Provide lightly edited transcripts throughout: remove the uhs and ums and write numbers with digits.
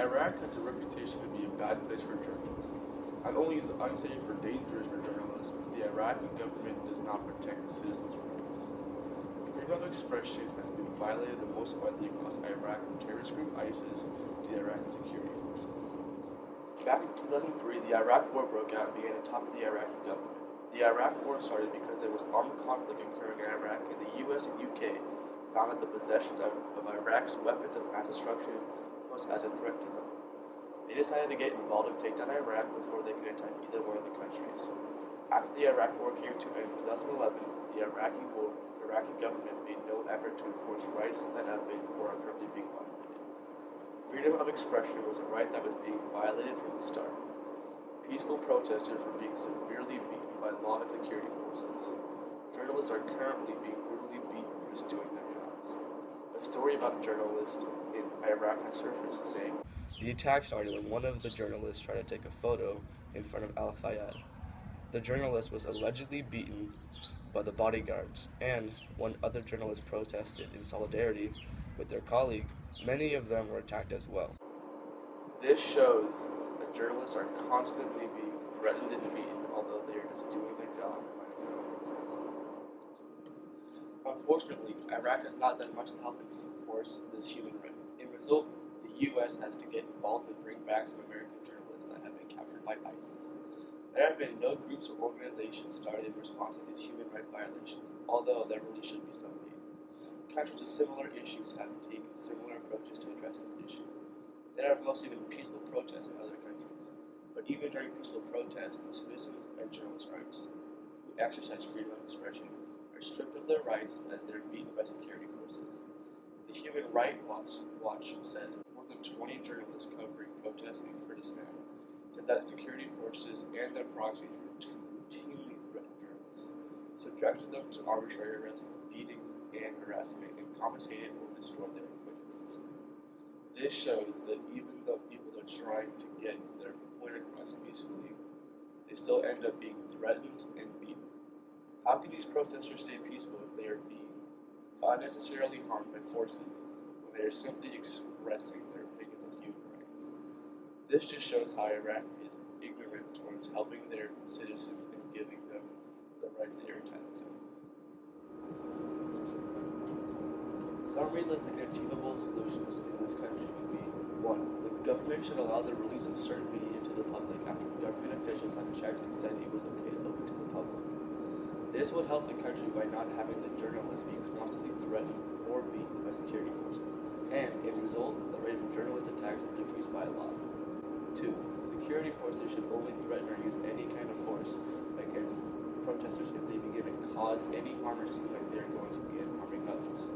Iraq has a reputation to be a bad place for journalists. Not only is it unsafe or dangerous for journalists, but the Iraqi government does not protect the citizens' rights. Freedom of expression has been violated the most widely across Iraq from terrorist group ISIS to the Iraqi security forces. Back in 2003, the Iraq War broke out and began to topple the Iraqi government. The Iraq War started because there was armed conflict occurring in Iraq, and the US and UK found that the possessions of Iraq's weapons of mass destruction posed as a threat to them. They decided to get involved and take down Iraq before they could attack either one of the countries. After the Iraq War came to an end in 2011, the Iraqi government made no effort to enforce rights that have been or are currently being violated. Freedom of expression was a right that was being violated from the start. Peaceful protesters were being severely beaten by law and security forces. Journalists are currently being brutally beaten for just doing their jobs. A story about journalists in Iraq has surfaced saying, the attack started when one of the journalists tried to take a photo in front of Al-Fayyad. The journalist was allegedly beaten by the bodyguards, and when other journalists protested in solidarity with their colleague, many of them were attacked as well. This shows that journalists are constantly being threatened and beaten, although they are just doing their job and minding their own business. Unfortunately, Iraq has not done much to help enforce this human right. In result, the U.S. has to get involved and bring back some American journalists that have been captured by ISIS. There have been no groups or organizations started in response to these human rights violations, although there really should be some made. Countries with similar issues have taken similar approaches to address this issue. There have mostly been peaceful protests in other countries, but even during peaceful protests, the citizens and journalists who exercise freedom of expression are stripped of their rights as they are beaten by security forces. The Human Rights Watch says more than 20 journalists covering protests in Kurdistan said that security forces and their proxies routinely threatened journalists, subjected them to arbitrary arrests, beatings, and harassment, and confiscated or destroyed their equipment. This shows that even though people are trying to get their point across peacefully, they still end up being threatened and beaten. How can these protesters stay peaceful if they are being unnecessarily harmed by forces when they are simply expressing their opinions on human rights? This just shows how Iraq is ignorant towards helping their citizens and giving them the rights they are entitled to. Some realistic and achievable solutions in this country would be 1. The government should allow the release of certain media to the public after government officials have checked and said it was okay to open to the public. This would help the country by not having the journalists be constantly threatened or beaten by security forces, and, in result, the rate of journalist attacks would decrease by a lot. 2. Security forces should only threaten or use any kind of force against protesters if they begin to cause any harm or seem like they are going to begin harming others.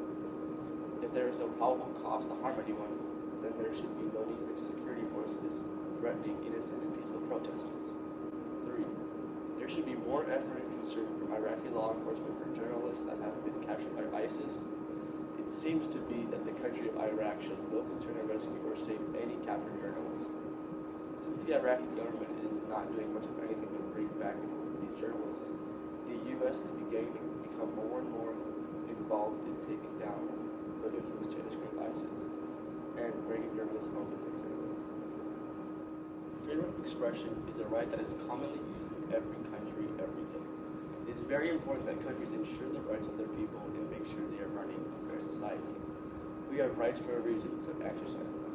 If there is no probable cause to harm anyone, then there should be no need for security forces threatening innocent and peaceful protesters. 3. There should be more effort and concern from Iraqi law enforcement for journalists that have been captured by ISIS. It seems to be that the country of Iraq shows no concern to rescue or save any captured journalists. Since the Iraqi government is not doing much of anything to bring back these journalists, the U.S. is beginning to become more and more involved in taking down the infamous terrorist group ISIS and bringing journalists home to their families. Freedom of expression is a right that is commonly used in every country every day. It is very important that countries ensure the rights of their people and make sure they are running a fair society. We have rights for a reason, so exercise them.